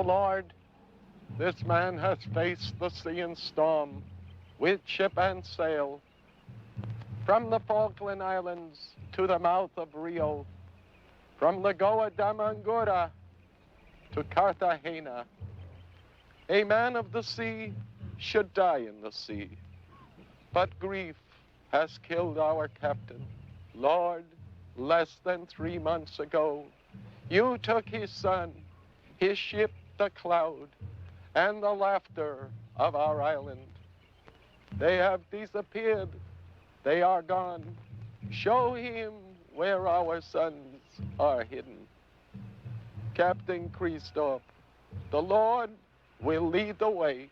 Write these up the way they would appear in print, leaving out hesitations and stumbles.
O Lord, this man has faced the sea and storm with ship and sail, from the Falkland Islands to the mouth of Rio, from Lagoa d'Amangura to Cartagena. A man of the sea should die in the sea, but grief has killed our captain. Lord, less than 3 months ago, you took his son, his ship, the Cloud, and the laughter of our island. They have disappeared. They are gone. Show him where our sons are hidden. Captain Christoph, the Lord will lead the way.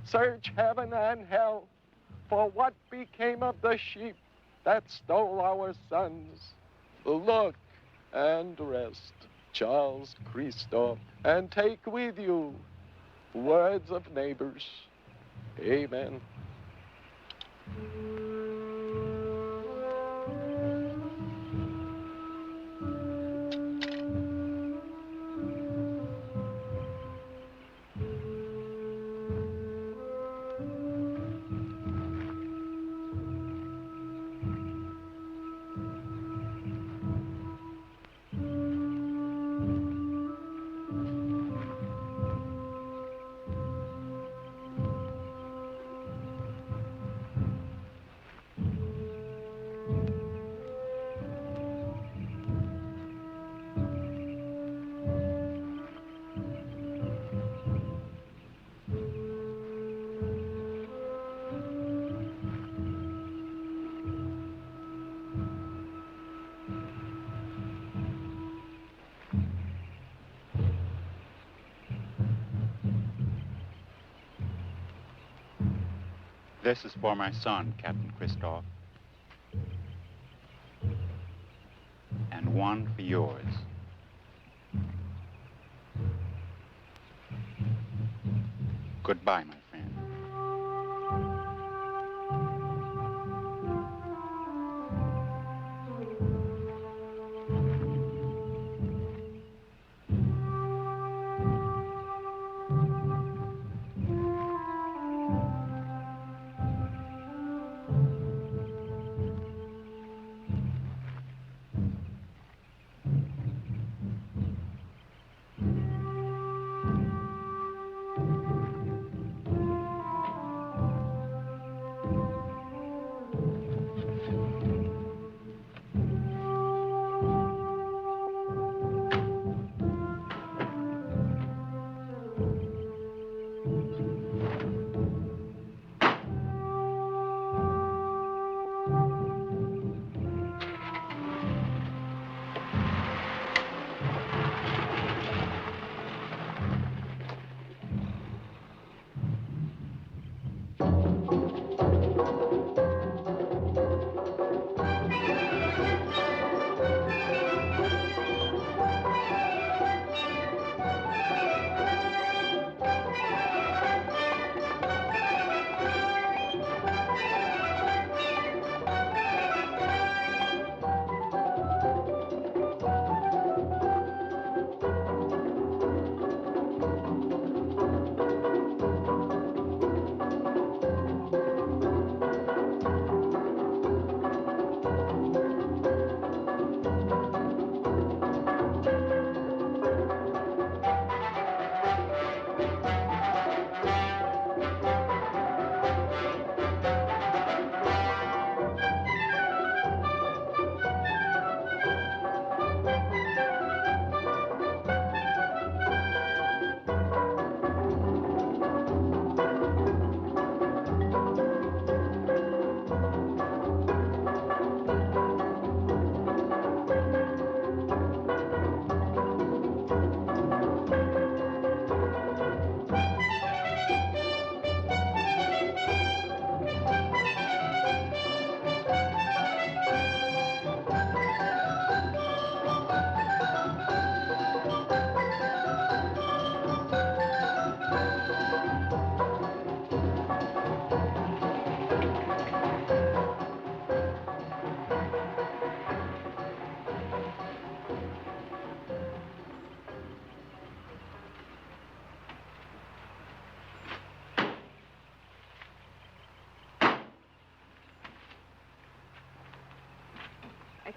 Search heaven and hell for what became of the sheep that stole our sons. Look and rest, Charles Christoph, and take with you words of neighbors. Amen. This is for my son, Captain Christoph. And one for yours. Goodbye, my friend.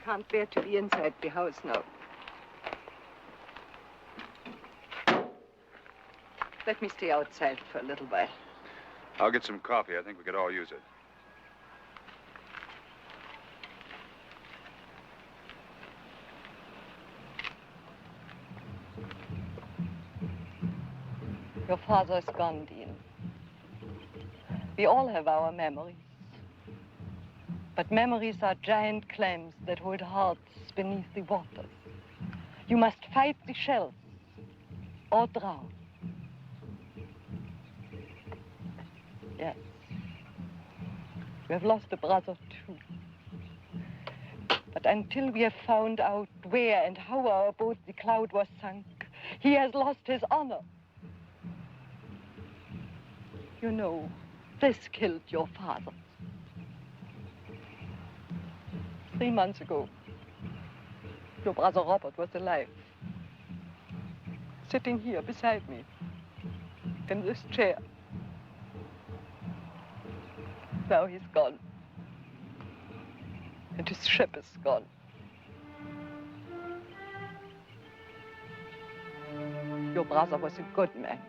can't bear to be inside the house now. Let me stay outside for a little while. I'll get some coffee. I think we could all use it. Your father is gone, Dean. We all have our memories. But memories are giant clams that hold hearts beneath the waters. You must fight the shells or drown. Yes. We have lost a brother too. But until we have found out where and how our boat, the Cloud, was sunk, he has lost his honor. You know, this killed your father. 3 months ago, your brother Robert was alive. Sitting here beside me, in this chair. Now he's gone. And his ship is gone. Your brother was a good man.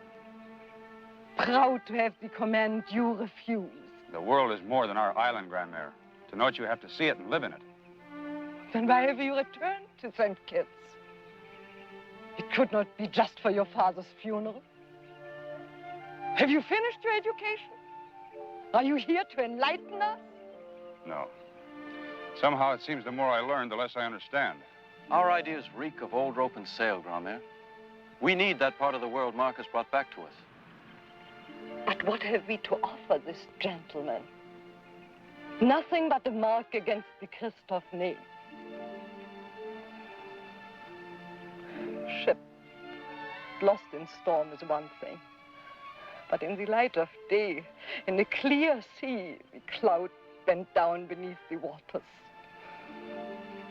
Proud to have the command you refuse. The world is more than our island, Grandmere. To know it, you have to see it and live in it. Then why have you returned to St. Kitts? It could not be just for your father's funeral. Have you finished your education? Are you here to enlighten us? No. Somehow it seems the more I learn, the less I understand. Our ideas reek of old rope and sail, Grandmere. We need that part of the world Marcus brought back to us. But what have we to offer this gentleman? Nothing but a mark against the Christoph name. Ship lost in storm is one thing. But in the light of day, in a clear sea, the Cloud bent down beneath the waters.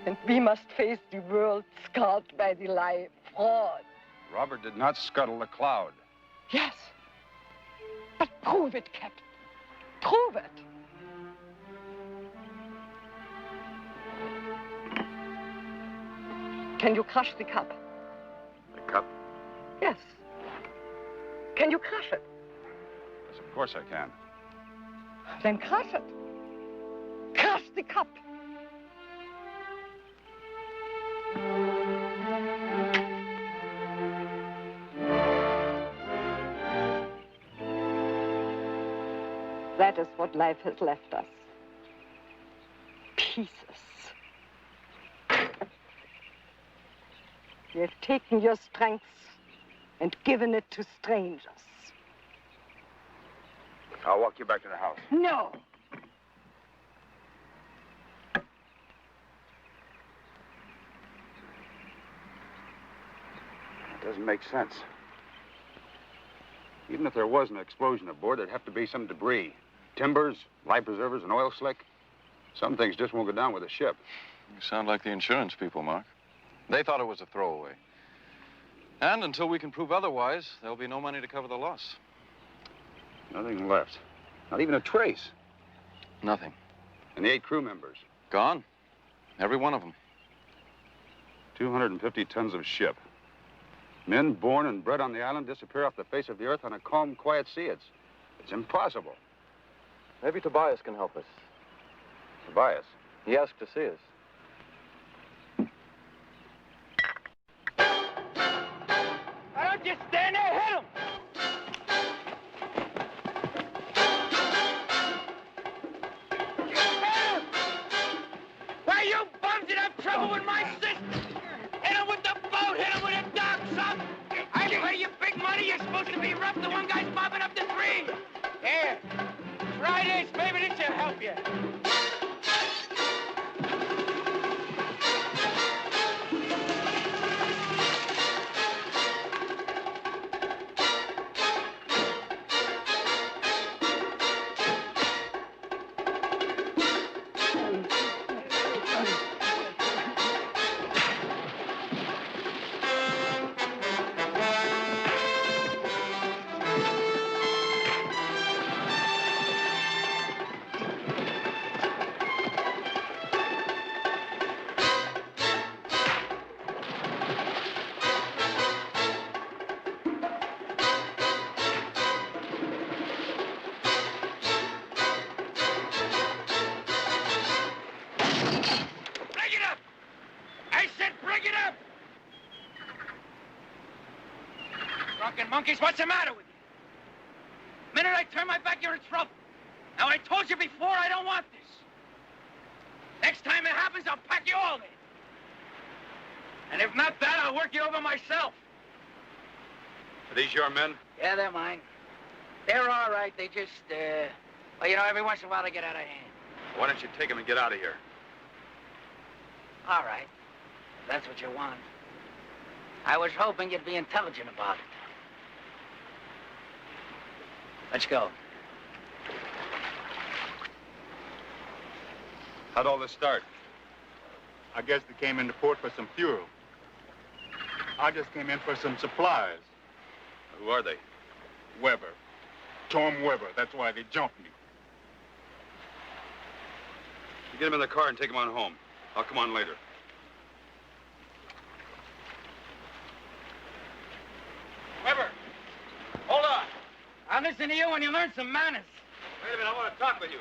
And we must face the world scarred by the lie, fraud. Robert did not scuttle the Cloud. Yes. But prove it, Captain. Prove it. Can you crush the cup? The cup? Yes. Can you crush it? Yes, of course I can. Then crush it. Crush the cup. That is what life has left us. Pieces. You have taken your strength and given it to strangers. I'll walk you back to the house. No. It doesn't make sense. Even if there was an explosion aboard, there'd have to be some debris. Timbers, life preservers, an oil slick. Some things just won't go down with a ship. You sound like the insurance people, Mark. They thought it was a throwaway. And until we can prove otherwise, there'll be no money to cover the loss. Nothing left. Not even a trace. Nothing. And the 8 crew members. Gone. Every one of them. 250 tons of ship. Men born and bred on the island disappear off the face of the earth on a calm, quiet sea. It's impossible. Maybe Tobias can help us. Tobias? He asked to see us. Why don't you stand there, hit him! Hit him! Why, you bums that have trouble with my sister? Hit him with the boat, hit him with a dock, son! I pay you big money, you're supposed to be rough, the one guy's mopping up the 3. Here, try this, maybe this will help you. monkeys. What's the matter with you? The minute I turn my back, you're in trouble. Now, I told you before, I don't want this. Next time it happens, I'll pack you all in. And if not that, I'll work you over myself. Are these your men? Yeah, they're mine. They're all right. They just, well, you know, every once in a while they get out of hand. Why don't you take them and get out of here? All right. If that's what you want. I was hoping you'd be intelligent about it. Let's go. How'd all this start? I guess they came into port for some fuel. I just came in for some supplies. Who are they? Weber. Tom Weber. That's why they jumped me. You get them in the car and take them on home. I'll come on later. Weber, hold on. I'll listen to you when you learn some manners. Wait a minute, I want to talk with you.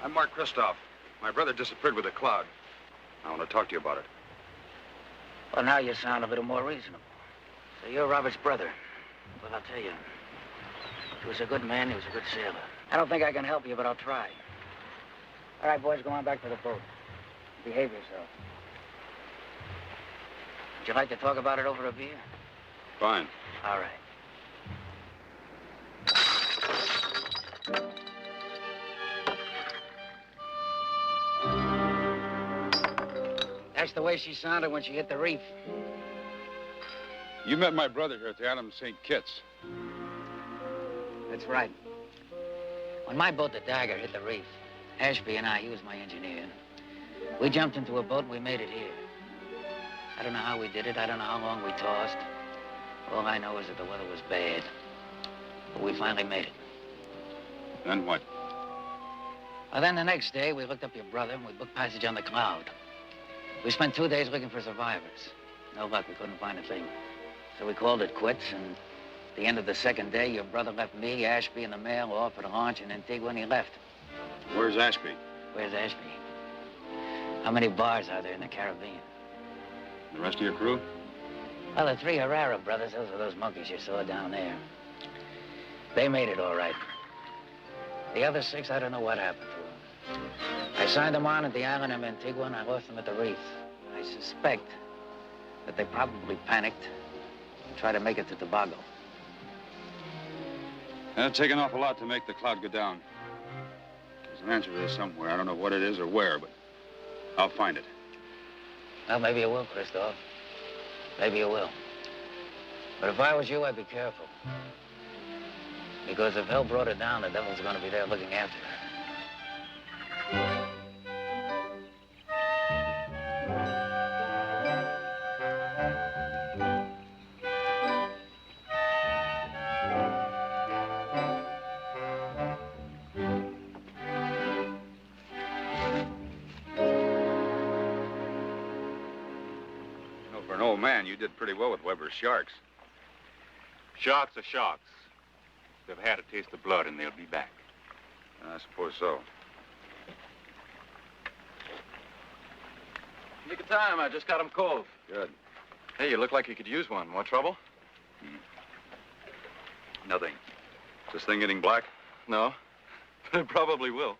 I'm Mark Kristoff. My brother disappeared with a cloud. I want to talk to you about it. Well, now you sound a little more reasonable. So you're Robert's brother. Well, I'll tell you, he was a good man, he was a good sailor. I don't think I can help you, but I'll try. All right, boys, go on back to the boat. Behave yourself. Would you like to talk about it over a beer? Fine. All right. That's the way she sounded when she hit the reef. You met my brother here at the island of St. Kitts. That's right. When my boat, the Dagger, hit the reef, Ashby and I, he was my engineer, we jumped into a boat and we made it here. I don't know how we did it. I don't know how long we tossed. All I know is that the weather was bad. But we finally made it. Then what? Well, then the next day, we looked up your brother and we booked passage on the Cloud. We spent 2 days looking for survivors. No luck, we couldn't find a thing. So we called it quits, and at the end of the second day, your brother left me, Ashby, and the mail off at a launch in Antigua, and he left. Where's Ashby? Where's Ashby? How many bars are there in the Caribbean? The rest of your crew? Well, the 3 Herrera brothers, those are those monkeys you saw down there. They made it all right. The other 6, I don't know what happened to them. I signed them on at the island of Antigua, and I lost them at the reef. I suspect that they probably panicked and tried to make it to Tobago. It'd take an awful lot to make the cloud go down. There's an answer to this somewhere. I don't know what it is or where, but I'll find it. Well, maybe you will, Christoph. Maybe you will. But if I was you, I'd be careful. Because if hell brought her down, the devil's going to be there looking after her. For an old man, you did pretty well with Weber's sharks. Sharks are sharks. They've had a taste of blood and they'll be back. I suppose so. Nick of time, I just got him cold. Good. Hey, you look like you could use one. More trouble? Nothing. Is this thing getting black? No, but it probably will.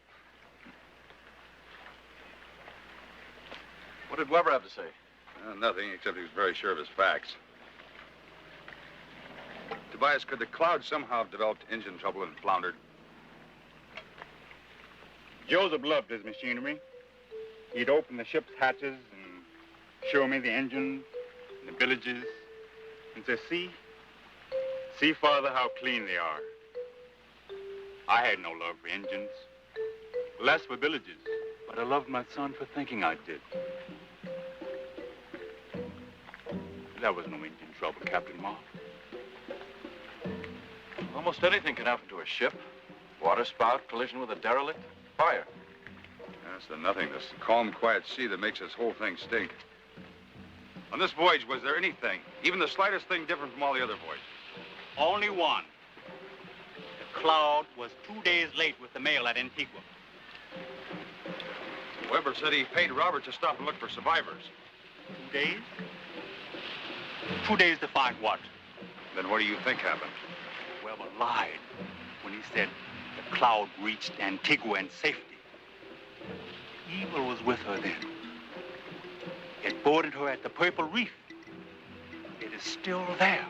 What did Weber have to say? Nothing, except he was very sure of his facts. Tobias, could the cloud somehow have developed engine trouble and floundered? Joseph loved his machinery. He'd open the ship's hatches and show me the engines and the villages and say, see, Father, how clean they are. I had no love for engines, less for villages, but I loved my son for thinking I did. There was no engine trouble, Captain Mark. Almost anything can happen to a ship. Water spout, collision with a derelict, fire. That's the nothingness, the calm, quiet sea that makes this whole thing stink. On this voyage, was there anything, even the slightest thing different from all the other voyages? Only one. The Cloud was 2 days late with the mail at Antigua. Weber said he paid Robert to stop and look for survivors. 2 days? 2 days to find what? Then what do you think happened? Weber lied when he said the cloud reached Antigua in safety. Evil was with her then. It boarded her at the Purple Reef. It is still there.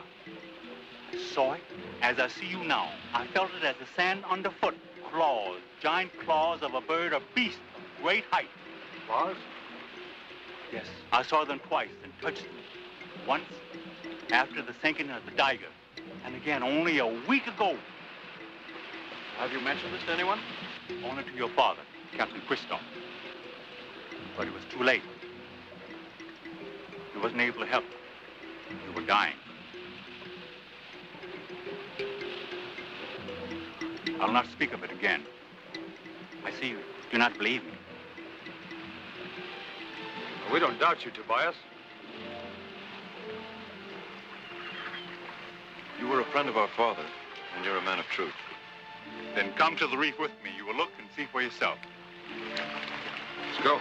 I saw it as I see you now. I felt it as the sand underfoot. Claws, giant claws of a bird or beast of great height. Claws? Yes, I saw them twice and touched them. Once after the sinking of the Dagger, and again only a week ago. Have you mentioned this to anyone? Only to your father, Captain Christoph. But it was too late. He wasn't able to help. You were dying. I'll not speak of it again. I see you do not believe me. We don't doubt you, Tobias. You were a friend of our father, and you're a man of truth. Then come to the reef with me. You will look and see for yourself. Let's go.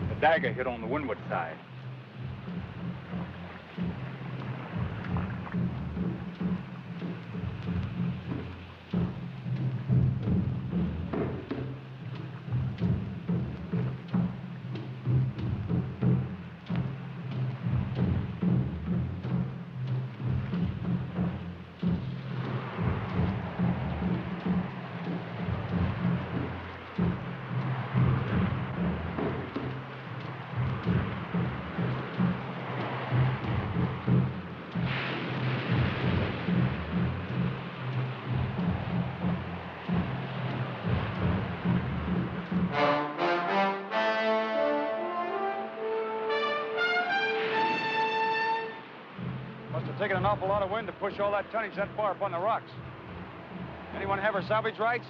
The Dagger hit on the windward side. Taking an awful lot of wind to push all that tonnage that far up on the rocks. Anyone have her salvage rights?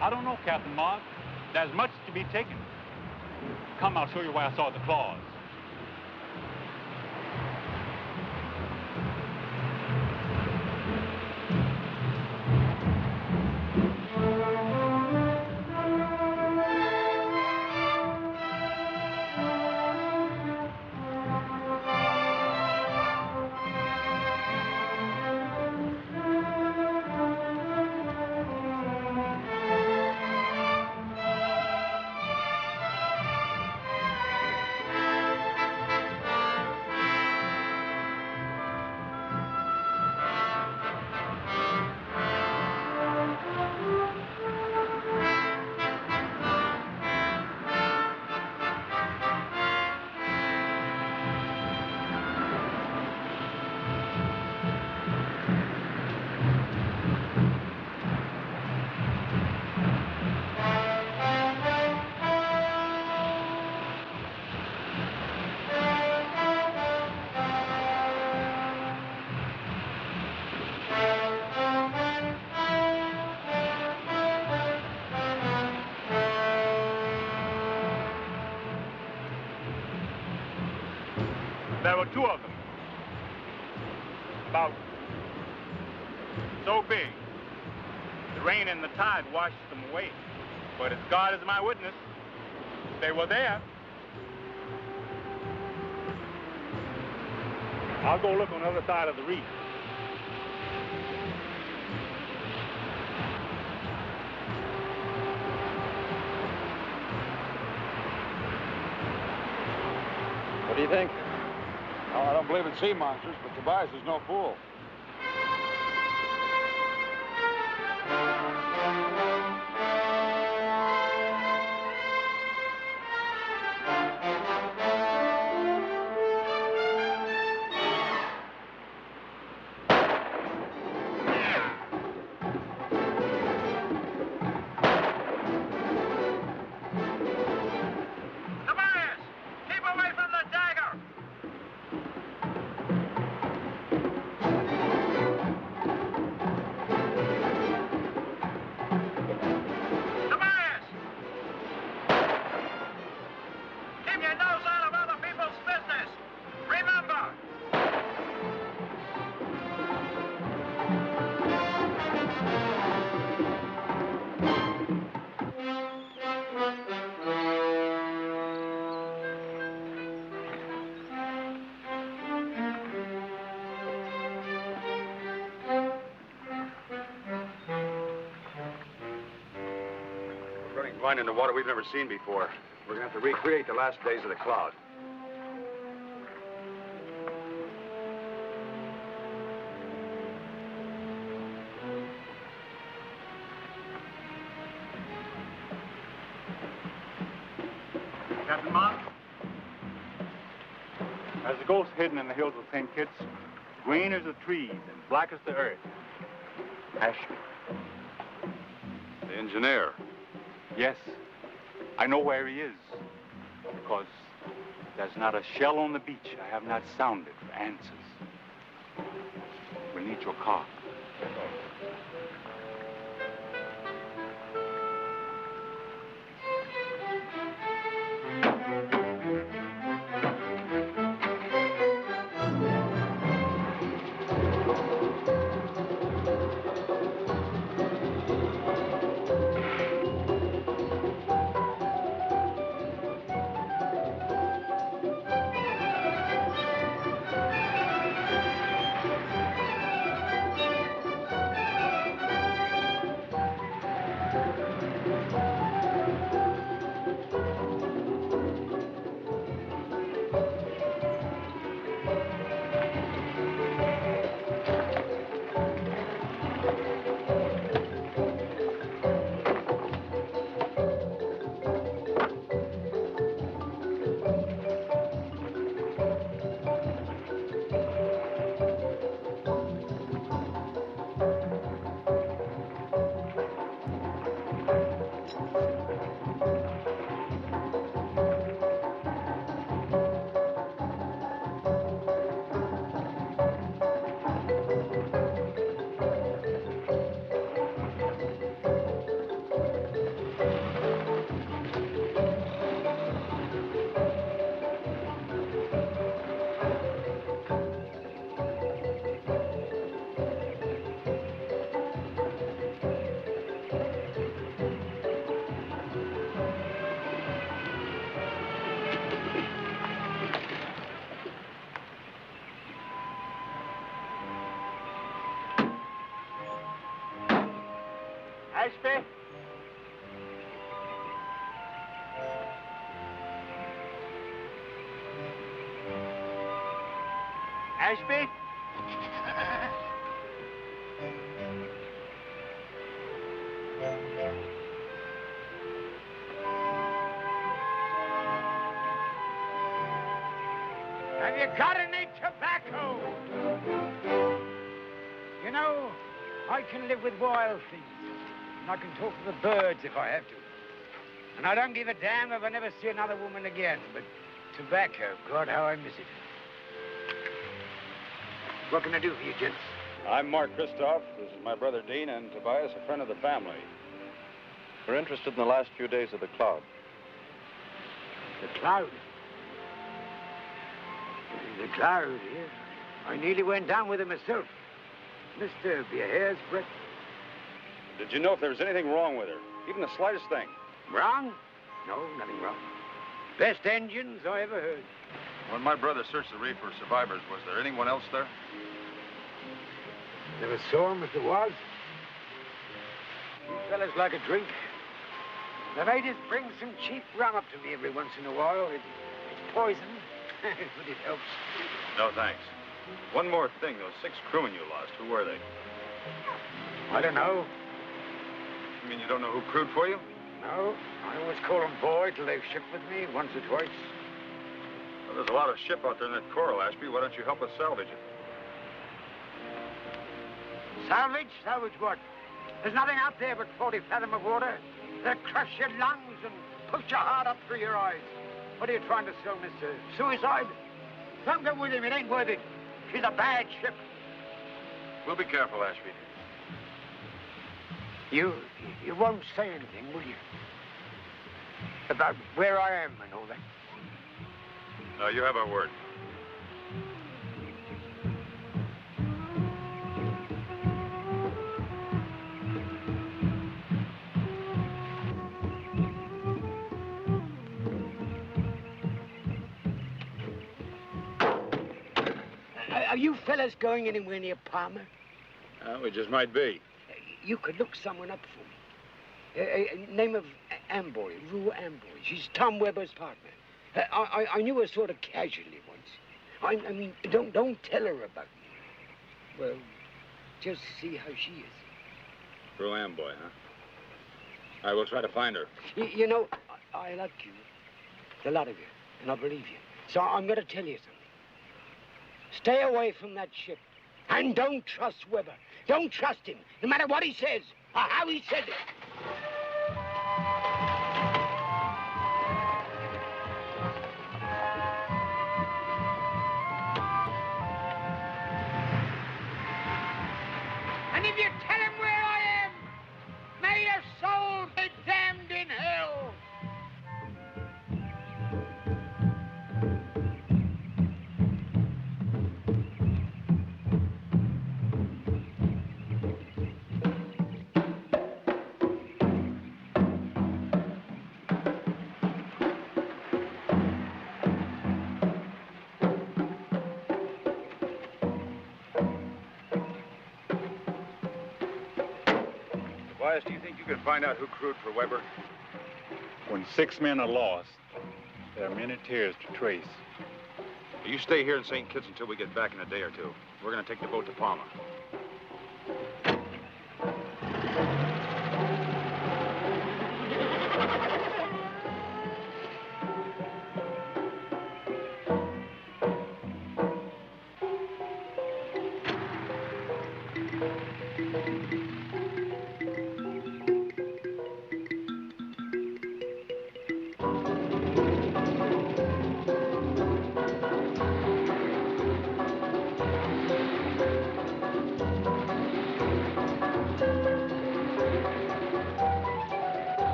I don't know, Captain Mark. There's much to be taken. Come, I'll show you where I saw the claws. about so big. The rain and the tide washed them away. But as God is my witness, they were there. I'll go look on the other side of the reef. What do you think? Oh, I don't believe in sea monsters, but Tobias is no fool. Running into water we've never seen before. We're gonna have to recreate the last days of the cloud. Captain Mark? As the ghost hidden in the hills of St. Kitts, green as the trees and black as the earth. Ashby. The engineer. Yes, I know where he is. Because there's not a shell on the beach I have not sounded for answers. We'll need your car. Ashby? Ashby? Have you got any tobacco? You know, I can live with wild things. And I can talk to the birds if I have to. And I don't give a damn if I never see another woman again. But tobacco, God, how I miss it. What can I do for you, gents? I'm Mark Christoph. This is my brother Dean, and Tobias, a friend of the family. We're interested in the last few days of the cloud. The cloud? The cloud, yes. I nearly went down with it myself. Mr. Be a hair's breadth. Did you know if there was anything wrong with her? Even the slightest thing? Wrong? No, nothing wrong. Best engines I ever heard. When my brother searched the reef for survivors, was there anyone else there? Never saw him if there was. You fellas like a drink. The ladies bring some cheap rum up to me every once in a while. It's poison, but it helps. No, thanks. One more thing, those 6 crewmen you lost, who were they? I don't know. You mean you don't know who crewed for you? No, I always call them boy till they've shipped with me once or twice. Well, there's a lot of ship out there in that coral, Ashby. Why don't you help us salvage it? Salvage? Salvage what? There's nothing out there but 40 fathom of water. They'll crush your lungs and push your heart up through your eyes. What are you trying to sell, mister? Suicide? Don't go with him. It ain't worth it. She's a bad ship. We'll be careful, Ashby. You won't say anything, will you? About where I am and all that? No, you have our word. Are you fellas going anywhere near Palmer? We just might be. You could look someone up for me. Name of Amboy, Rue Amboy. She's Tom Weber's partner. I knew her sort of casually once. I mean, don't tell her about me. Well, just see how she is. Rue Amboy, huh? All right, we'll try to find her. You know, I like you. The lot of you. And I believe you. So I'm going to tell you something. Stay away from that ship. And don't trust Weber. Don't trust him, no matter what he says or how he said it. And if you tell him where I am, may your soul be damned in hell. Do you think you can find out who crewed for Weber? When 6 men are lost, there are many tears to trace. You stay here in St. Kitts until we get back in a day or two. We're going to take the boat to Palma.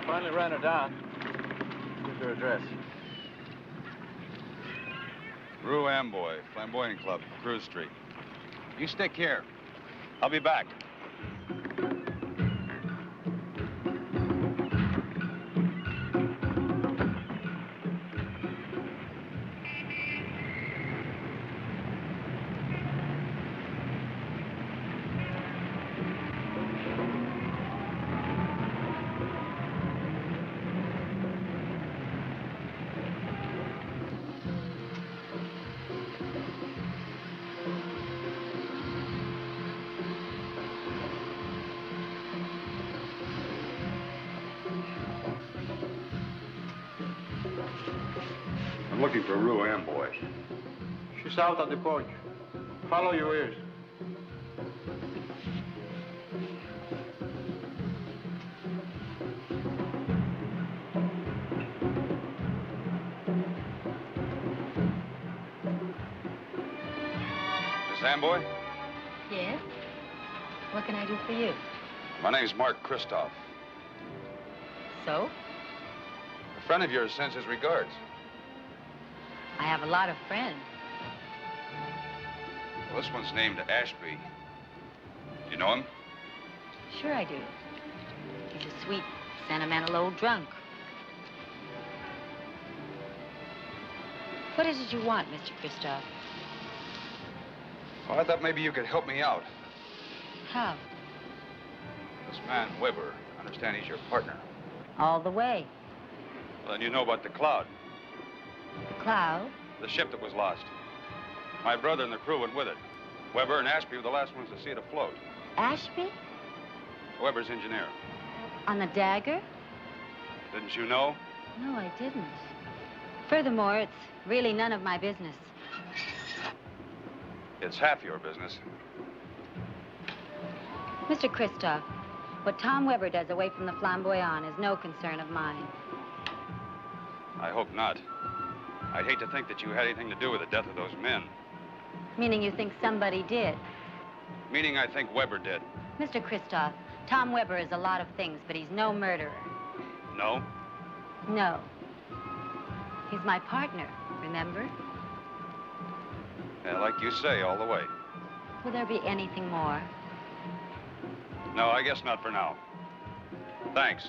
Finally ran her down. Here's her address. Rue Amboy, Flamboyant Club, Cruz Street. You stick here. I'll be back. looking for Rue Amboy. She's out on the porch. Follow your ears. Miss Amboy? Yes? What can I do for you? My name's Mark Kristoff. So? A friend of yours sends his regards. I have a lot of friends. Well, this one's named Ashby. You know him? Sure I do. He's a sweet, sentimental old drunk. What is it you want, Mr. Kristoff? Well, I thought maybe you could help me out. How? This man, Weber, I understand he's your partner. All the way. Well, then you know about the Cloud, The Cloud? the ship that was lost. My brother and the crew went with it. Weber and Ashby were the last ones to see it afloat. Ashby? Weber's engineer. On the Dagger? Didn't you know? No, I didn't. Furthermore, it's really none of my business. It's half your business. Mr. Kristoff, what Tom Weber does away from the Flamboyant is no concern of mine. I hope not. I'd hate to think that you had anything to do with the death of those men. Meaning you think somebody did? Meaning I think Weber did. Mr. Kristoff, Tom Weber is a lot of things, but he's no murderer. No? No. He's my partner, remember? Yeah, like you say, all the way. Will there be anything more? No, I guess not for now. Thanks.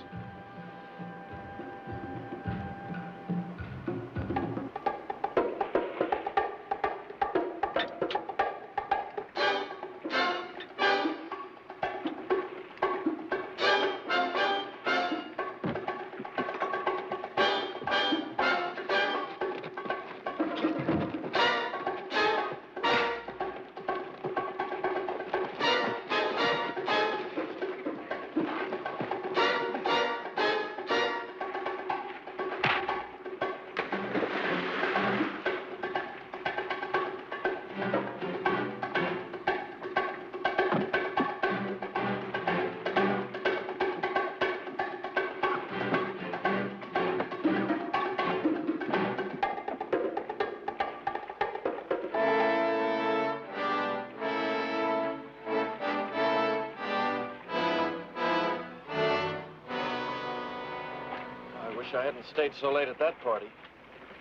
I hadn't stayed so late at that party.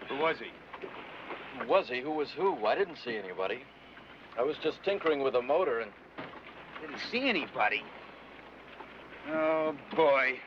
Who was he? Who was he? Who was who? I didn't see anybody. I was just tinkering with a motor and... Didn't see anybody. Oh, boy.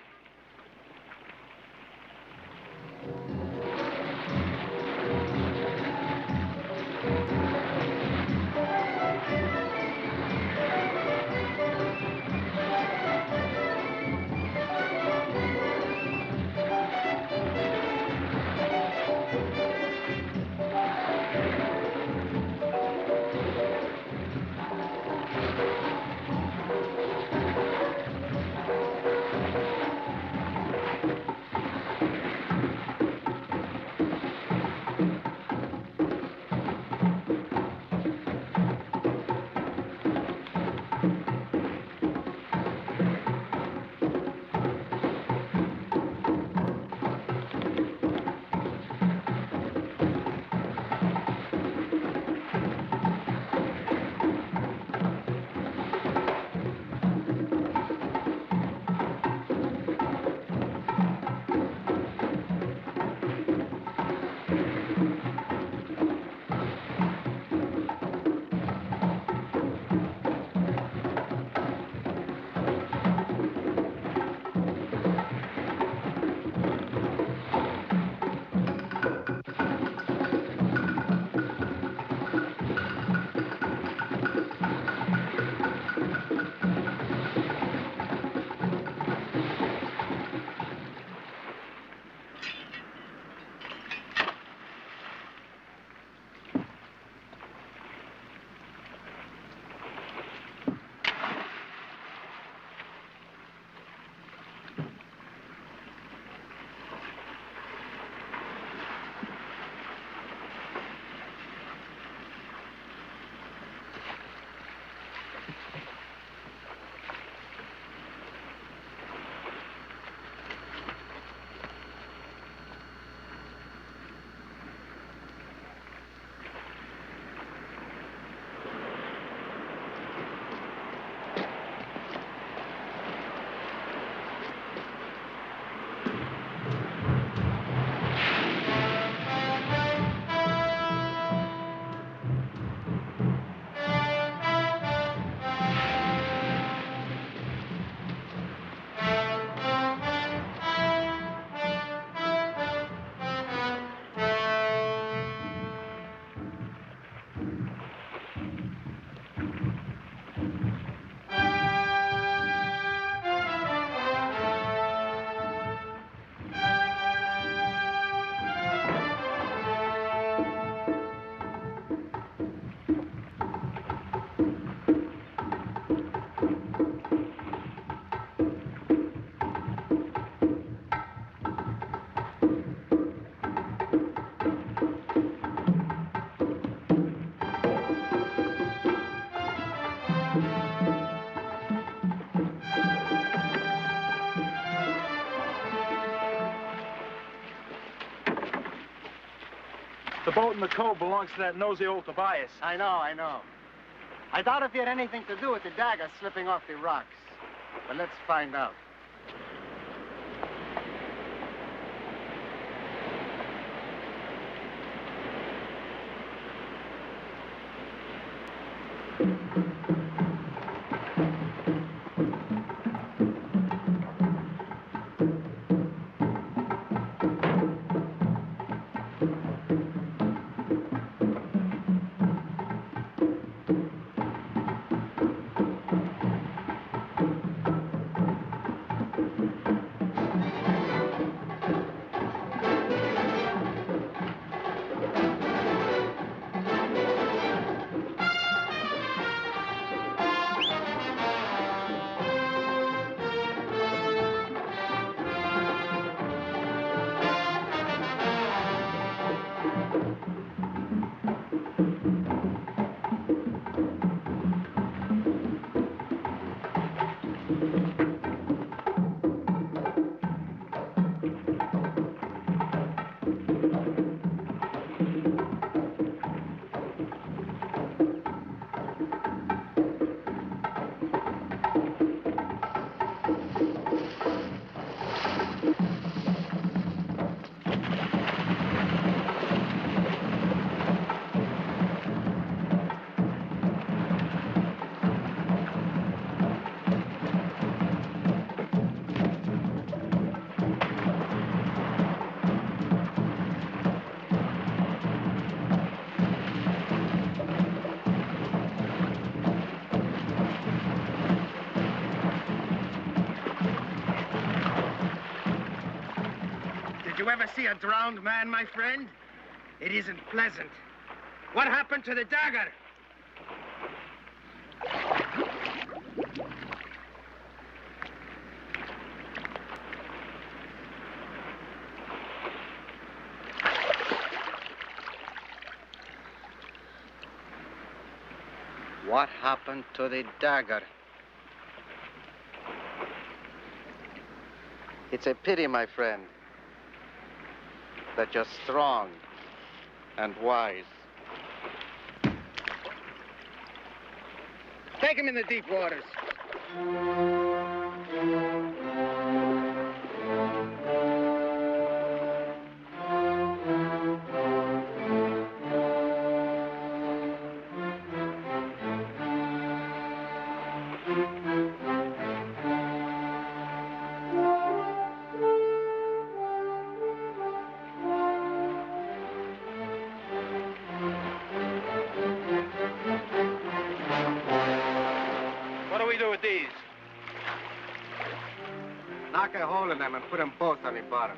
boat in the cove belongs to that nosy old Tobias. I know. I doubt if he had anything to do with the dagger slipping off the rocks. But let's find out. Did you ever see a drowned man, my friend? It isn't pleasant. What happened to the dagger? What happened to the dagger? It's a pity, my friend, that you're strong and wise. Take him in the deep waters. What do we do with these? Knock a hole in them and put them both on the bottom.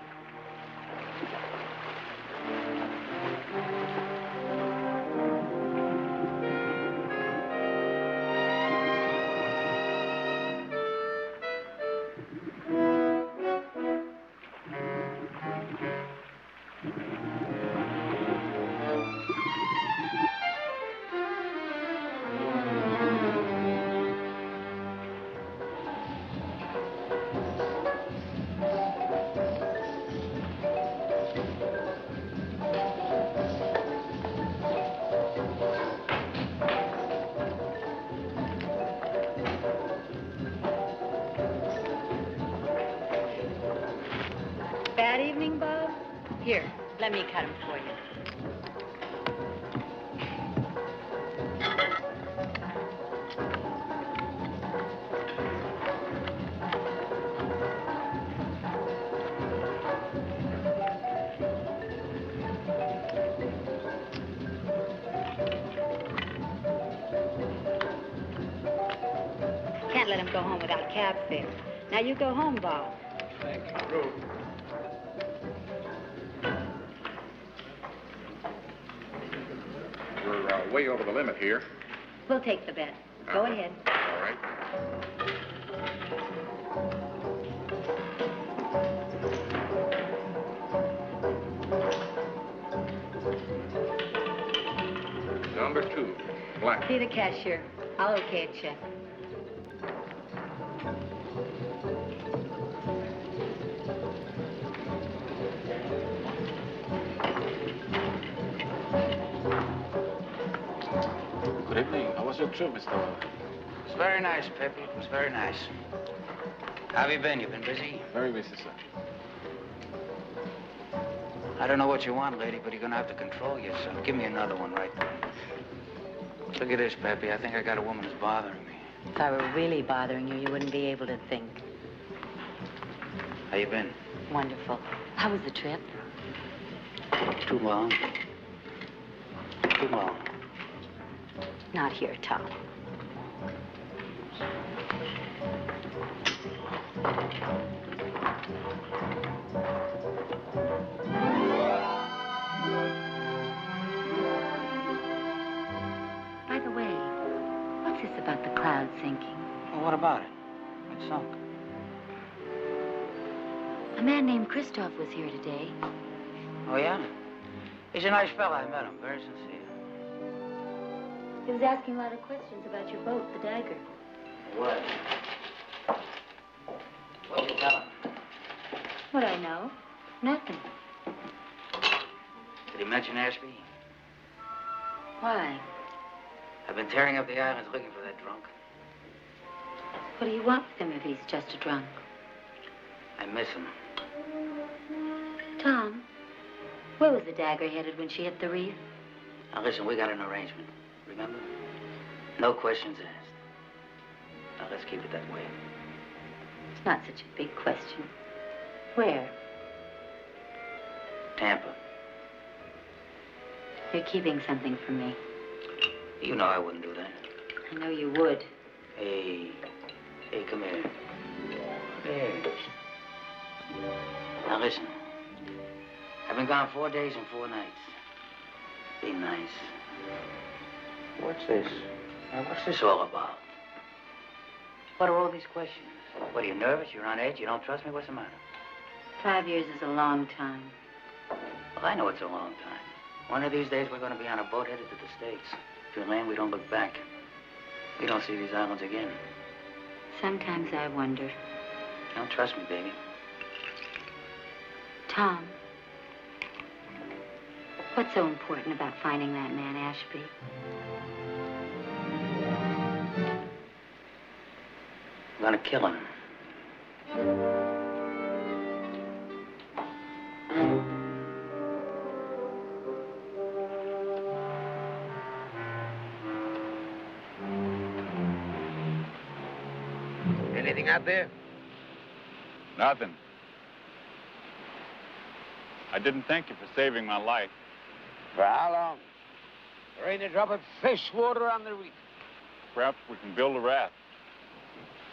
Bad evening, Bob? Here, let me cut him for you. Can't let him go home without cab fare. Now you go home, Bob. Thank you, Ruth. We're way over the limit here. We'll take the bet. Go ahead. All right. Number 2, black. See the cashier. I'll okay a check. Good evening. How was your trip, Mr. Weber? It was very nice, Pepe. It was very nice. How have you been? You been busy? Very busy, sir. I don't know what you want, lady, but you're gonna have to control yourself. Give me another one right there. Look at this, Pepe. I think I got a woman who's bothering me. If I were really bothering you, you wouldn't be able to think. How you been? Wonderful. How was the trip? Too long. Too long. Not here, Tom. By the way, what's this about the cloud sinking? Well, what about it? It sunk. A man named Christoph was here today. Oh, yeah? He's a nice fella. I met him. Very sincere. He was asking a lot of questions about your boat, the Dagger. What? What'd you tell him? What I know? Nothing. Did he mention Ashby? Why? I've been tearing up the islands looking for that drunk. What do you want with him if he's just a drunk? I miss him. Tom, where was the Dagger headed when she hit the reef? Now, listen, we got an arrangement. Remember? No questions asked. Now, let's keep it that way. It's not such a big question. Where? Tampa. You're keeping something from me. You know I wouldn't do that. I know you would. Hey, come here. There. Now, listen. I've been gone 4 days and 4 nights. Be nice. What's this? Now, what's this all about? What are all these questions? What, are you nervous? You're on edge? You don't trust me? What's the matter? 5 years is a long time. Well, I know it's a long time. One of these days, we're going to be on a boat headed to the States. If we land, we don't look back. We don't see these islands again. Sometimes I wonder. You don't trust me, baby. Tom, what's so important about finding that man, Ashby? I'm going to kill him. Anything out there? Nothing. I didn't thank you for saving my life. For how long? There ain't a drop of fresh water on the reef. Perhaps we can build a raft.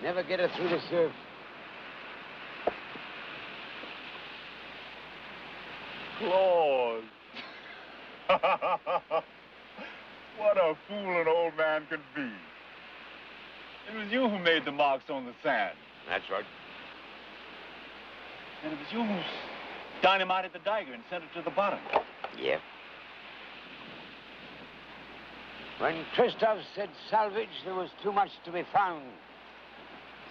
Never get her through the surf. Claus. What a fool an old man could be. It was you who made the marks on the sand. That's right. And it was you who dynamited the Dagger and sent it to the bottom. Yep. When Christoph said salvage, there was too much to be found.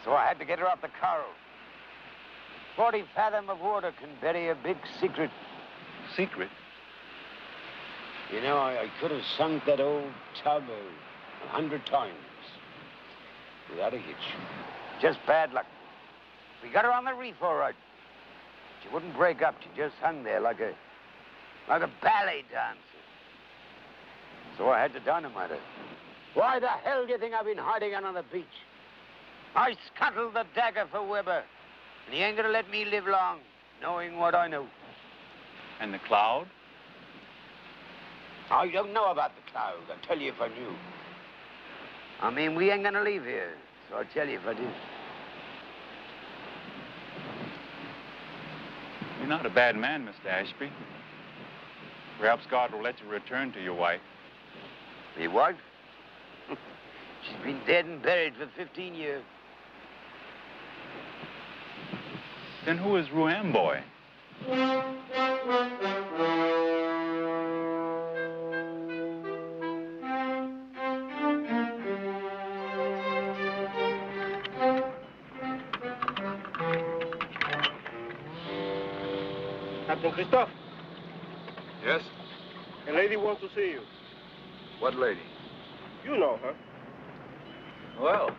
So I had to get her off the coral. 40 fathom of water can bury a big secret. Secret? You know, I could have sunk that old tub 100 times without a hitch. Just bad luck. We got her on the reef, all right. She wouldn't break up. She just hung there like a ballet dancer. So I had to dynamite her. Why the hell do you think I've been hiding out on the beach? I scuttled the Dagger for Weber, and he ain't gonna let me live long, knowing what I know. And the cloud? I don't know about the cloud. I'd tell you if I knew. I mean, we ain't gonna leave here, so I'd tell you if I did. You're not a bad man, Mr. Ashby. Perhaps God will let you return to your wife. Me wife? She's been dead and buried for 15 years. Then who is Ruam Boy? Captain Christoph, Yes? a lady wants to see you. What lady? You know her. Well,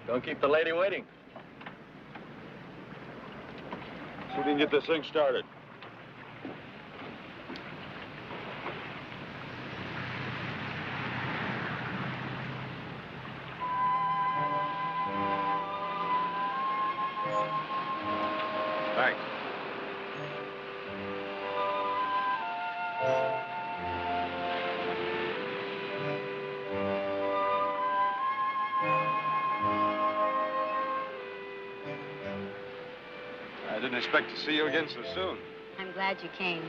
don't keep the lady waiting. So we can get this thing started. Thanks. I didn't expect to see you again so soon. I'm glad you came.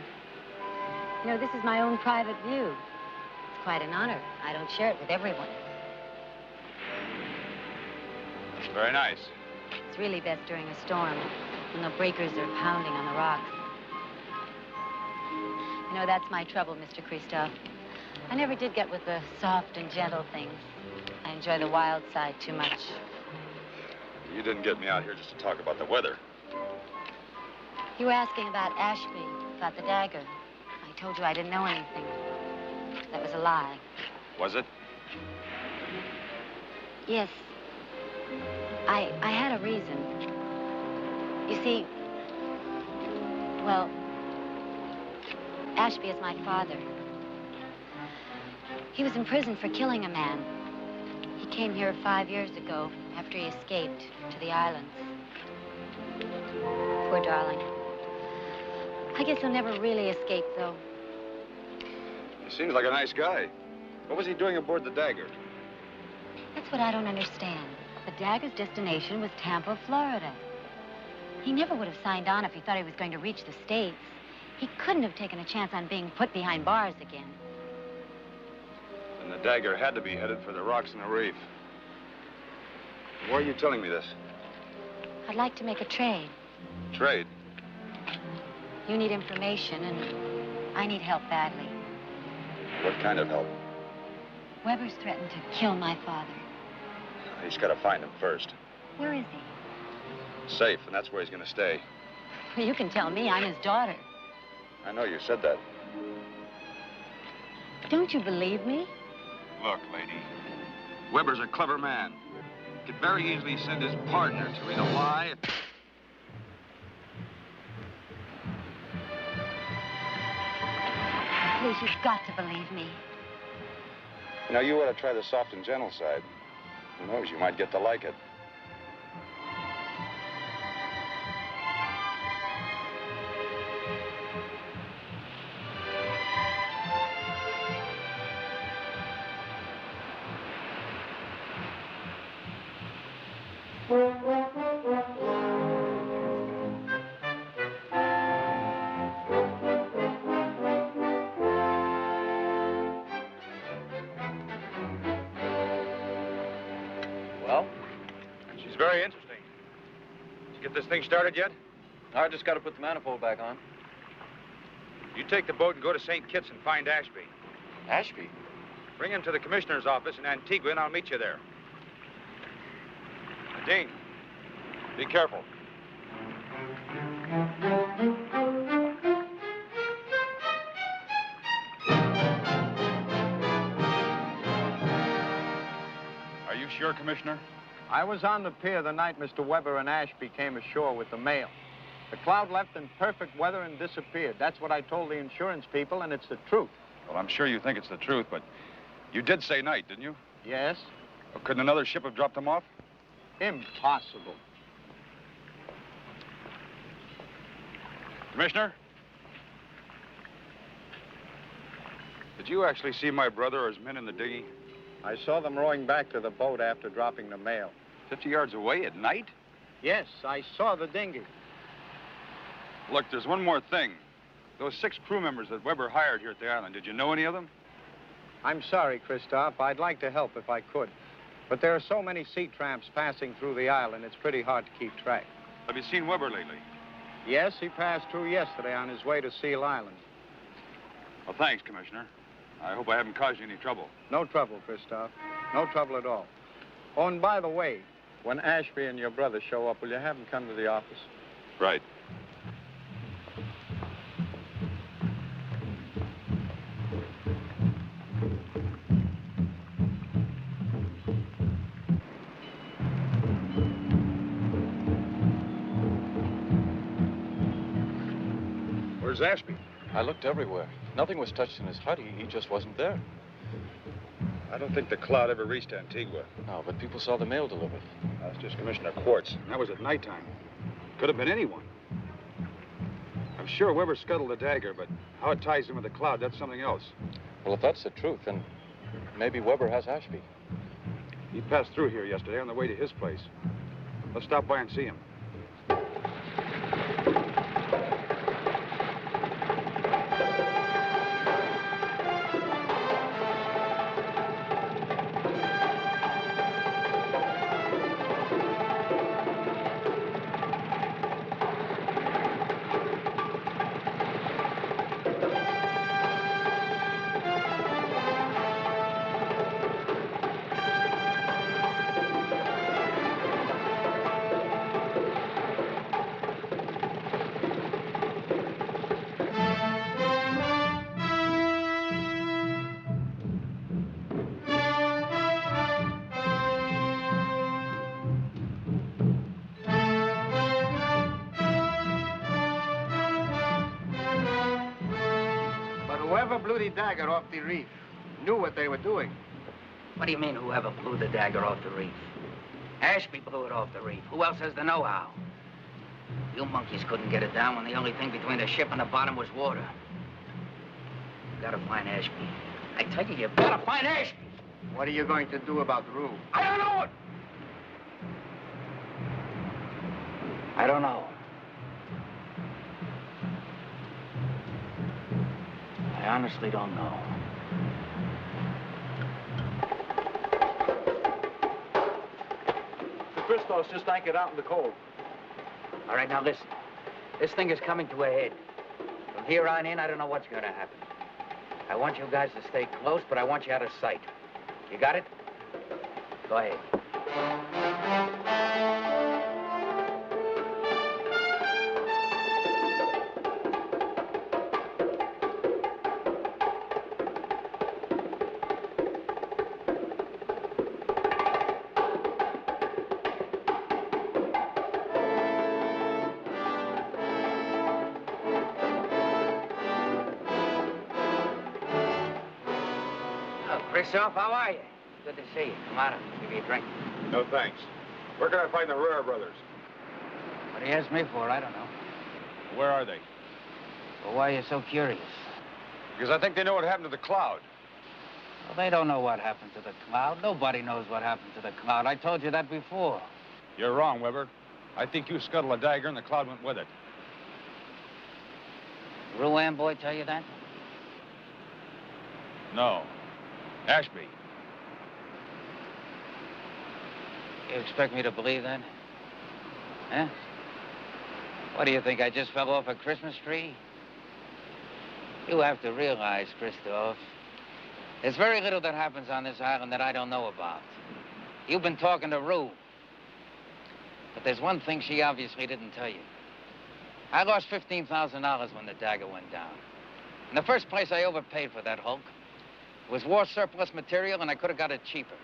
You know, this is my own private view. It's quite an honor. I don't share it with everyone. That's very nice. It's really best during a storm, when the breakers are pounding on the rocks. You know, that's my trouble, Mr. Christoph. I never did get with the soft and gentle things. I enjoy the wild side too much. You didn't get me out here just to talk about the weather. You were asking about Ashby, about the dagger. I told you I didn't know anything. That was a lie. Was it? Yes. I had a reason. You see, well, Ashby is my father. He was in prison for killing a man. He came here 5 years ago after he escaped to the islands. Poor darling. I guess he'll never really escape, though. He seems like a nice guy. What was he doing aboard the Dagger? That's what I don't understand. The Dagger's destination was Tampa, Florida. He never would have signed on if he thought he was going to reach the States. He couldn't have taken a chance on being put behind bars again. And the Dagger had to be headed for the rocks in the Reef. Why are you telling me this? I'd like to make a trade. Trade? You need information, and I need help badly. What kind of help? Weber's threatened to kill my father. He's got to find him first. Where is he? Safe, and that's where he's going to stay. Well, you can tell me. I'm his daughter. I know you said that. Don't you believe me? Look, lady, Weber's a clever man. Could very easily send his partner to read a lie. Please, you've got to believe me. You know, you ought to try the soft and gentle side. Who knows, you might get to like it. Well? She's very interesting. Did you get this thing started yet? I just got to put the manifold back on. You take the boat and go to St. Kitts and find Ashby. Ashby? Bring him to the commissioner's office in Antigua, and I'll meet you there. Dean, be careful. Are you sure, Commissioner? I was on the pier the night Mr. Weber and Ashby came ashore with the mail. The cloud left in perfect weather and disappeared. That's what I told the insurance people, and it's the truth. Well, I'm sure you think it's the truth, but you did say night, didn't you? Yes? Well, couldn't another ship have dropped them off? Impossible. Commissioner? Did you actually see my brother or his men in the dinghy? I saw them rowing back to the boat after dropping the mail. 50 yards away at night? Yes, I saw the dinghy. Look, there's one more thing. Those 6 crew members that Weber hired here at the island, did you know any of them? I'm sorry, Christoph. I'd like to help if I could. But there are so many sea tramps passing through the island, it's pretty hard to keep track. Have you seen Weber lately? Yes, he passed through yesterday on his way to Seal Island. Well, thanks, Commissioner. I hope I haven't caused you any trouble. No trouble, Christoph. No trouble at all. Oh, and by the way, when Ashby and your brother show up, will you have them come to the office? Right. Where's Ashby? I looked everywhere. Nothing was touched in his hut. He just wasn't there. I don't think the cloud ever reached Antigua. No, but people saw the mail delivered. That's just Commissioner Quartz. And that was at nighttime. Could have been anyone. I'm sure Weber scuttled the dagger, but how it ties in with the cloud, that's something else. Well, if that's the truth, then maybe Weber has Ashby. He passed through here yesterday on the way to his place. Let's stop by and see him. Whoever blew the dagger off the reef knew what they were doing. What do you mean, whoever blew the dagger off the reef? Ashby blew it off the reef. Who else has the know-how? You monkeys couldn't get it down when the only thing between the ship and the bottom was water. You gotta find Ashby. I tell you, you've gotta find Ashby. What are you going to do about Rue? I don't know it. I don't know. I honestly don't know. The Christos just anchored out in the cold. All right, now listen. This thing is coming to a head. From here on in, I don't know what's going to happen. I want you guys to stay close, but I want you out of sight. You got it? Go ahead. Christoph, how are you? Good to see you. Come on up. I'll give you a drink. No, thanks. Where can I find the Rare brothers? What do you ask me for? I don't know. Where are they? Well, why are you so curious? Because I think they know what happened to the cloud. Well, they don't know what happened to the cloud. Nobody knows what happened to the cloud. I told you that before. You're wrong, Weber. I think you scuttled a dagger and the cloud went with it. Ruan boy tell you that? No. Ashby. You expect me to believe that? Huh? What do you think, I just fell off a Christmas tree? You have to realize, Christoph, there's very little that happens on this island that I don't know about. You've been talking to Rue. But there's one thing she obviously didn't tell you. I lost $15,000 when the dagger went down. In the first place, I overpaid for that hulk. It was war surplus material, and I could have got it cheaper.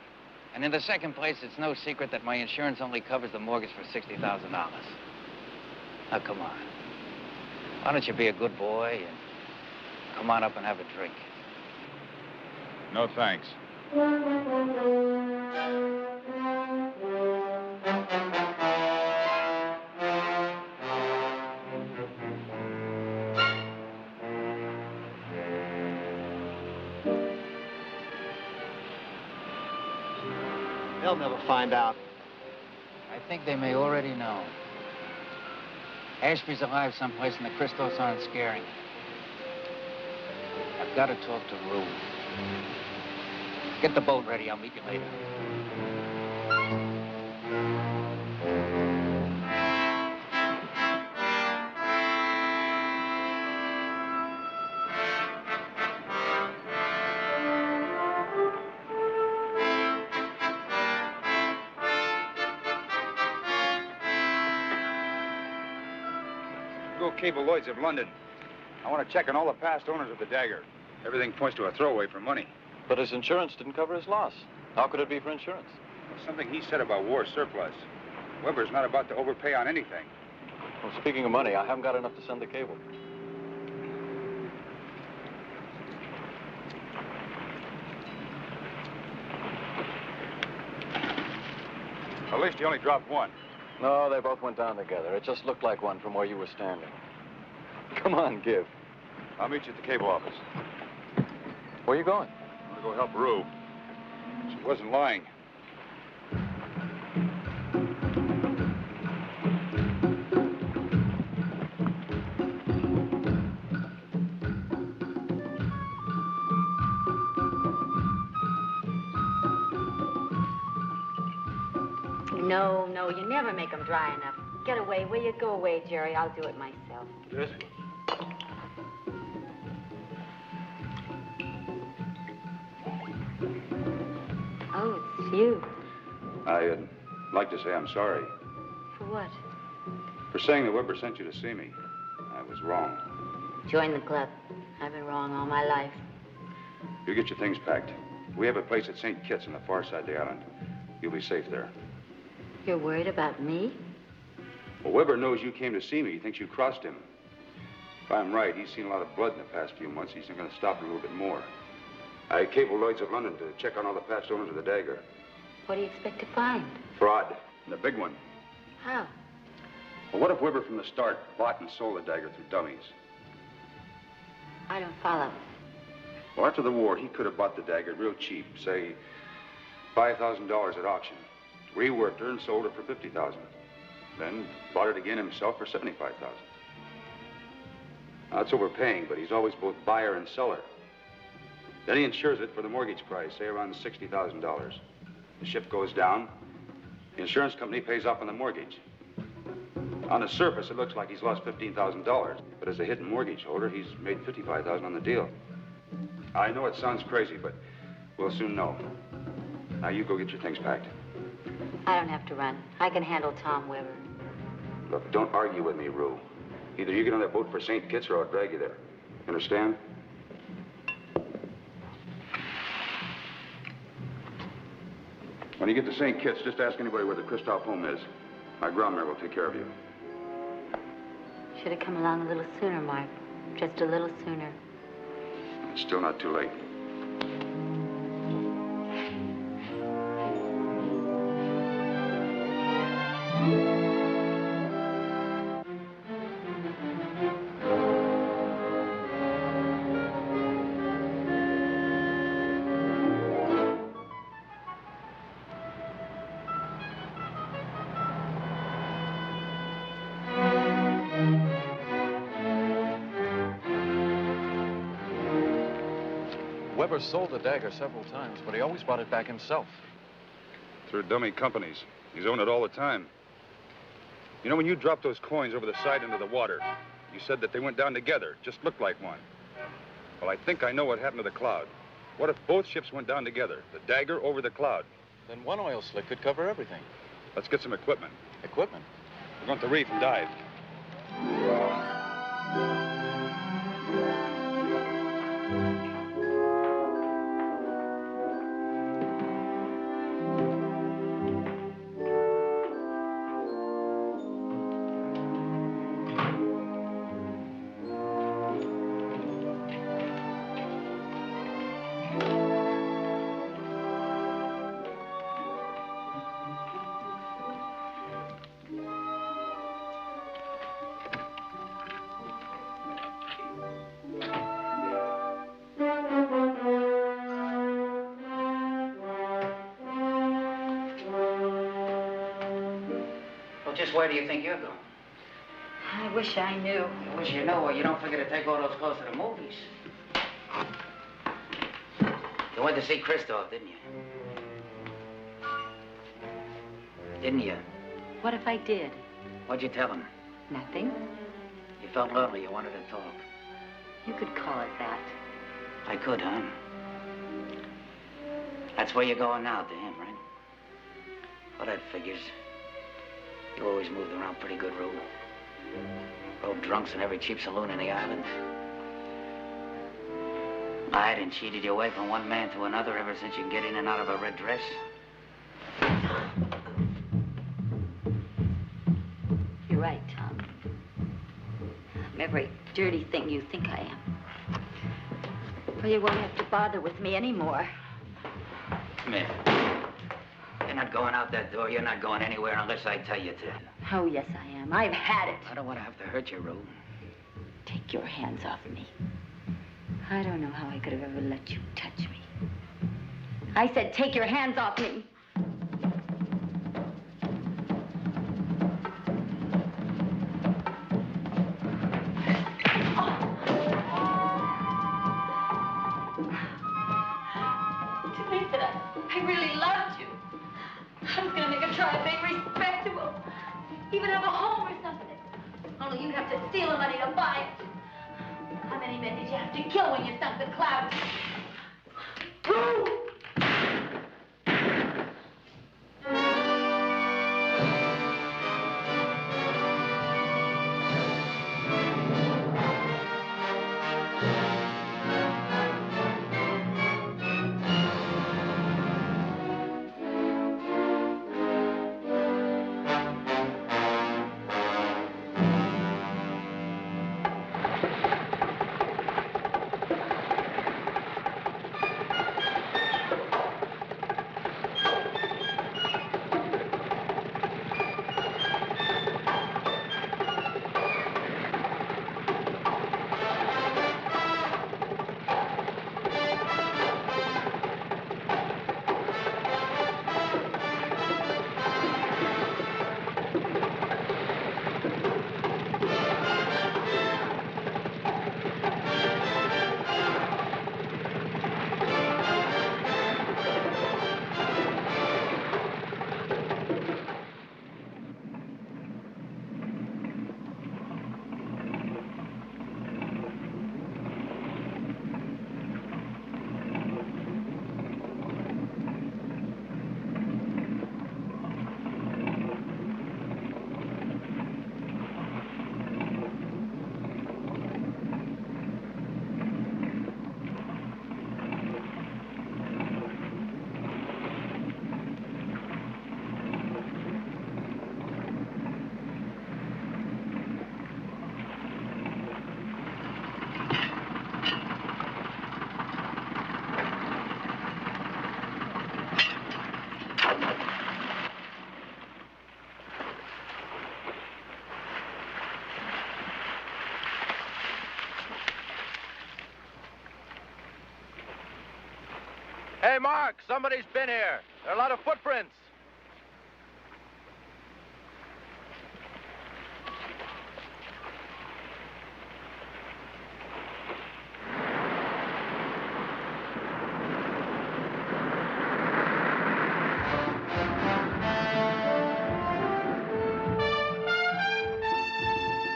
And in the second place, it's no secret that my insurance only covers the mortgage for $60,000. Now, come on. Why don't you be a good boy and come on up and have a drink? No, thanks. They'll never find out. I think they may already know. Ashby's alive someplace and the Christos aren't scaring. I've got to talk to Rue. Get the boat ready. I'll meet you later. Go cable Lloyd's of London. I want to check on all the past owners of the dagger. Everything points to a throwaway for money. But his insurance didn't cover his loss. How could it be for insurance? Well, something he said about war surplus. Weber's not about to overpay on anything. Well, speaking of money, I haven't got enough to send the cable. At least he only dropped one. No, they both went down together. It just looked like one from where you were standing. Come on, give. I'll meet you at the cable office. Where you going? I'm gonna go help Rue. She wasn't lying. No, you never make them dry enough. Get away, will you? Go away, Jerry. I'll do it myself. Yes. Oh, it's you. I'd like to say I'm sorry For what? for saying that Weber sent you to see me. I was wrong. Join the club. I've been wrong all my life. You get your things packed. We have a place at St. Kitts on the far side of the island. You'll be safe there. You're worried about me? Well, Weber knows you came to see me. He thinks you crossed him. If I'm right, he's seen a lot of blood in the past few months. He's going to stop a little bit more. I cabled Lloyd's of London to check on all the past owners of the dagger. What do you expect to find? Fraud. And the big one. How? Well, what if Weber from the start bought and sold the dagger through dummies? I don't follow. Well, after the war, he could have bought the dagger real cheap, say $5,000 at auction. Reworked her and sold her for $50,000. Then bought it again himself for $75,000. Now, that's overpaying, but he's always both buyer and seller. Then he insures it for the mortgage price, say around $60,000. The ship goes down, the insurance company pays off on the mortgage. On the surface, it looks like he's lost $15,000, but as a hidden mortgage holder, he's made $55,000 on the deal. I know it sounds crazy, but we'll soon know. Now, you go get your things packed. I don't have to run. I can handle Tom Weber. Look, don't argue with me, Rue. Either you get on that boat for St. Kitts or I'll drag you there. Understand? When you get to St. Kitts, just ask anybody where the Christoph home is. My groundman will take care of you. Should have come along a little sooner, Mark. Just a little sooner. It's still not too late. Weber sold the dagger several times, but he always bought it back himself. Through dummy companies. He's owned it all the time. You know, when you dropped those coins over the side into the water, you said that they went down together, just looked like one. Well, I think I know what happened to the cloud. What if both ships went down together, the dagger over the cloud? Then one oil slick could cover everything. Let's get some equipment. Equipment? We're going to the reef and dive. Just where do you think you're going? I wish I knew. I wish you knew, or you don't figure to take all those clothes to the movies. You went to see Christoph, didn't you? Didn't you? What if I did? What'd you tell him? Nothing. You felt lonely, you wanted to talk. You could call it that. I could, huh? That's where you're going now, to him, right? Well, that figures. You always moved around pretty good, Rube. Rode drunks in every cheap saloon in the island. Lied and cheated your way from one man to another ever since you could get in and out of a red dress. You're right, Tom. I'm every dirty thing you think I am. Well, you won't have to bother with me anymore. Come here. And not going out that door. You're not going anywhere unless I tell you to. Oh, yes, I am. I've had it. I don't want to have to hurt you, Rue. Take your hands off me. I don't know how I could have ever let you touch me. I said take your hands off me. To think that I really loved you. I was going to make a try of being respectable. Even have a home or something. Only you'd have to steal the money to buy it. How many men did you have to kill when you sunk the clouds? Hey, Mark, somebody's been here. There are a lot of footprints.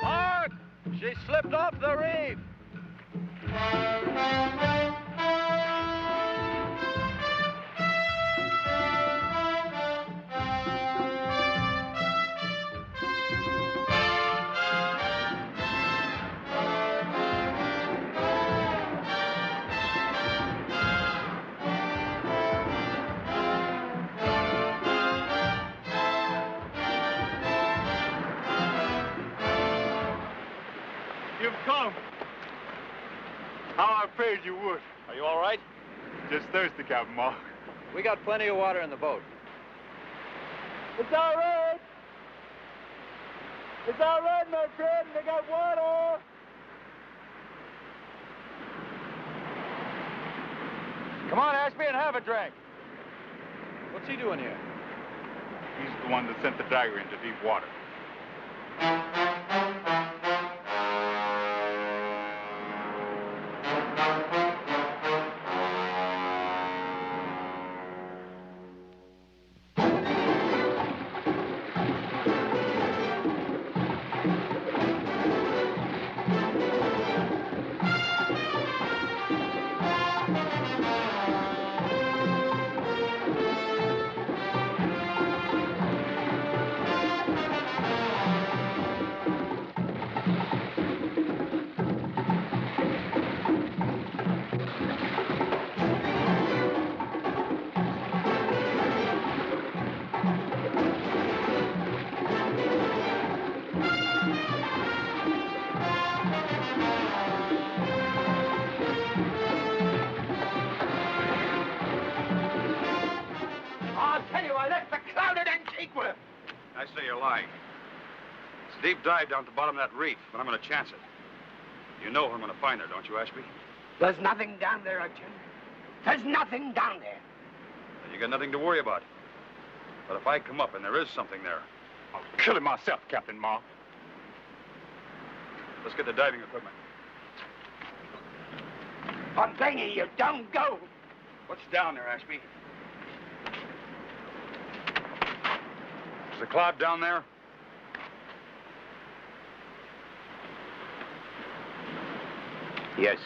Mark, she slipped off the reef. You've come. How I prayed you would. Are you all right? Just thirsty, Captain Mark. We got plenty of water in the boat. It's all right. It's all right, my friend. They got water. Come on, Ashby, and have a drink. What's he doing here? He's the one that sent the dagger into deep water. Why, that's the clouded Antigua. I say you're lying. It's a deep dive down at the bottom of that reef, but I'm going to chance it. You know where I'm going to find her, don't you, Ashby? There's nothing down there, I tell you. There's nothing down there. Then you got nothing to worry about. But if I come up and there is something there, I'll kill him myself, Captain Mark. let's get the diving equipment. I'm begging you, don't go. What's down there, Ashby? Is the cloud down there? Yes.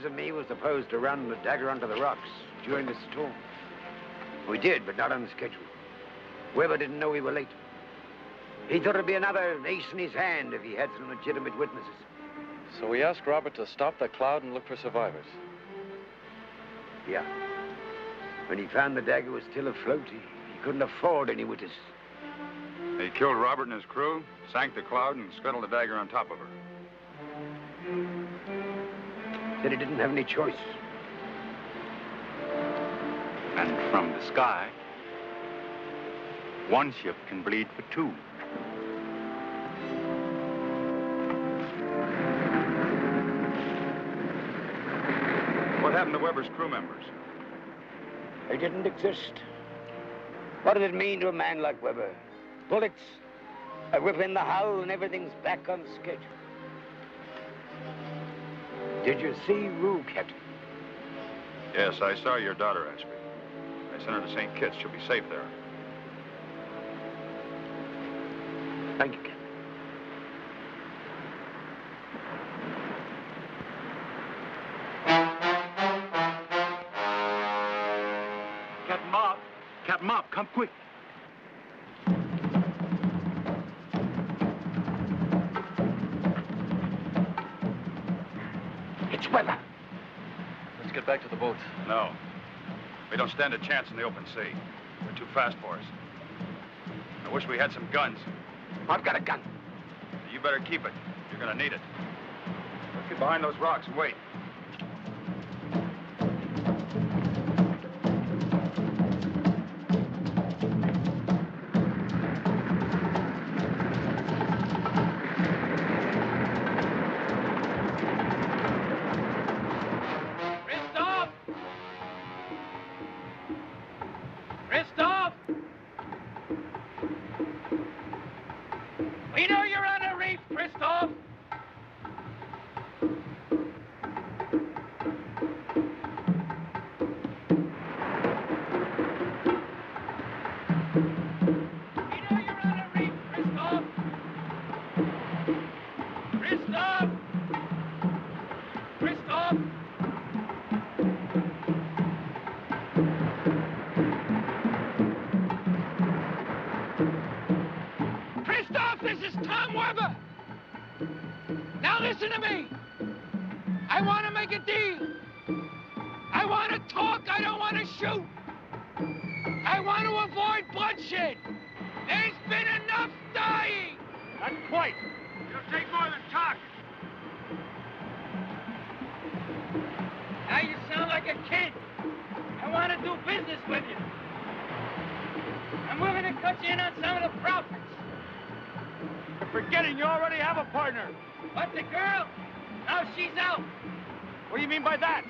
And me was supposed to run the dagger onto the rocks during the storm. We did, but not on schedule. Weber didn't know we were late. He thought it'd be another ace in his hand if he had some legitimate witnesses. So we asked Robert to stop the cloud and look for survivors. Yeah. When he found the dagger was still afloat, he couldn't afford any witnesses. He killed Robert and his crew, sank the cloud, and scuttled the dagger on top of her. Said he didn't have any choice. And from the sky, one ship can bleed for two. What happened to Weber's crew members? They didn't exist. What did it mean to a man like Weber? Bullets, a whip in the hull, and everything's back on schedule. Did you see Rue, Captain? Yes, I saw your daughter, Ashby. I sent her to St. Kitts. She'll be safe there. Thank you, Captain. Captain Mark. Captain Mark, come quick. It's Weber. Let's get back to the boat. No. We don't stand a chance in the open sea. They're too fast for us. I wish we had some guns. I've got a gun. You better keep it. You're gonna need it. Let's get behind those rocks and wait. Christoph! We know you're on a reef, Christoph! Christoph! Christoph! Christoph, this is Tom Weber. Now listen to me. I want to make a deal. I want to talk. I don't want to shoot. I want to avoid bloodshed. There's been enough dying. Not quite. It'll take more than talk. Now you sound like a kid. I want to do business with you. I'm willing to cut you in on some of the profits. You're forgetting you already have a partner. What, the girl? No, she's out. What do you mean by that?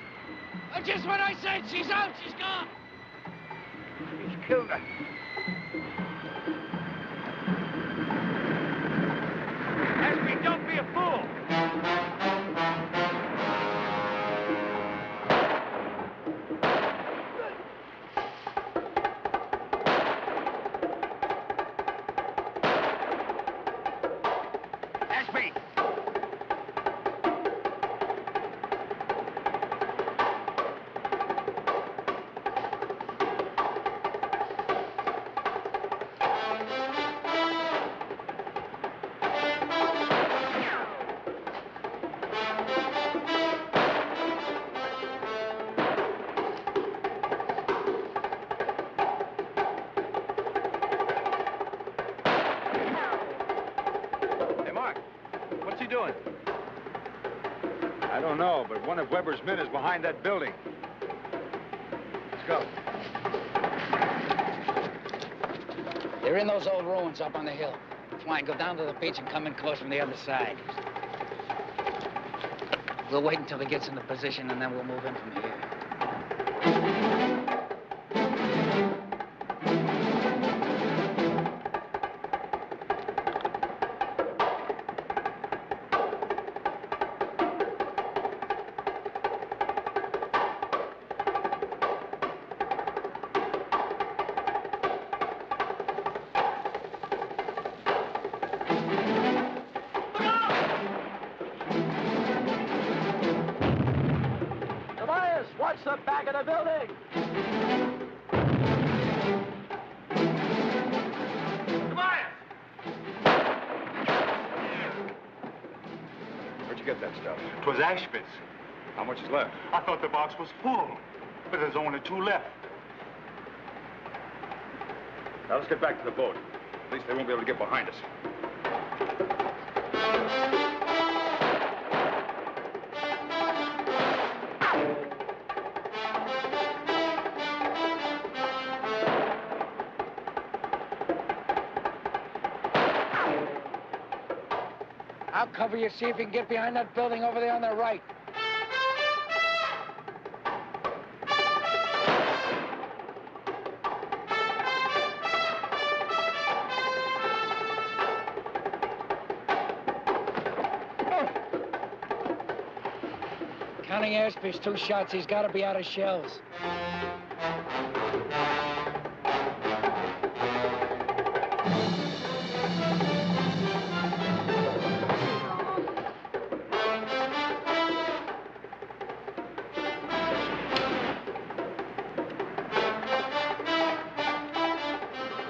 Just what I said. She's out. She's gone. He's killed her. Ashby, don't be a fool. Ashby! don't know, but one of Weber's men is behind that building. Let's go. They're in those old ruins up on the hill. Fine, go down to the beach and come in close from the other side. We'll wait until he gets into position, and then we'll move in from here. Watch the back of the building! Where'd you get that stuff? 'Twas ash bits. How much is left? I thought the box was full, but there's only 2 left. Now let's get back to the boat. At least they won't be able to get behind us. I'll cover you, see if you can get behind that building over there on the right. Counting airspace, 2 shots. He's got to be out of shells.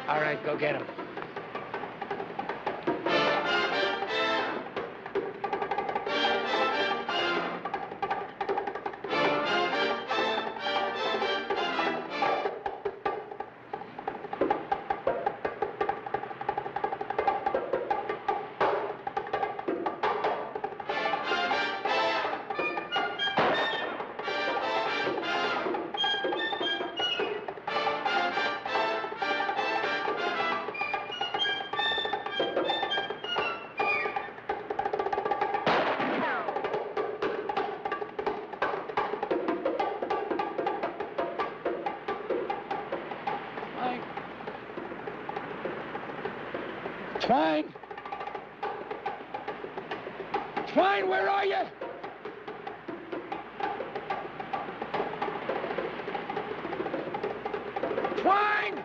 All right, go get him. Twine! Twine, where are you? Twine!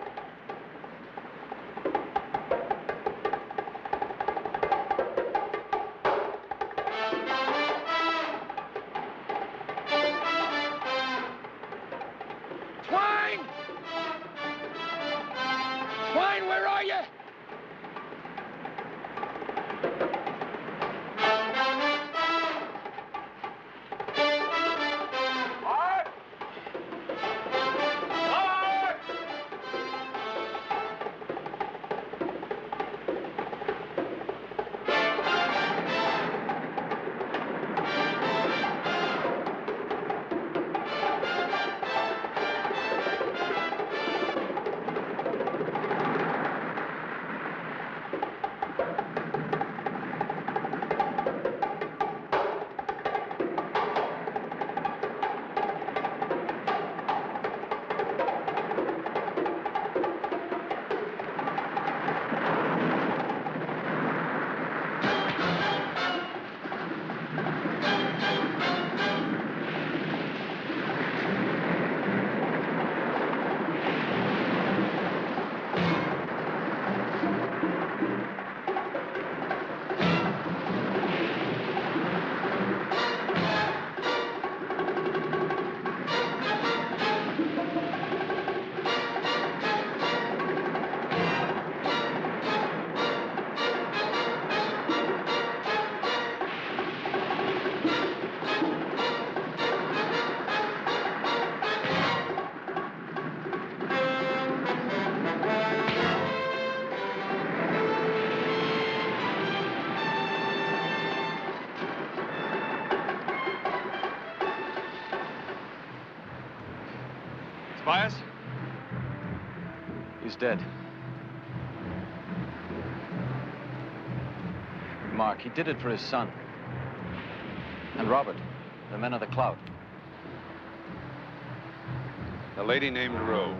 Twine! Twine, where are you? Tobias? He's dead. Mark, he did it for his son. And Robert, the men of the Clout. A lady named Rue.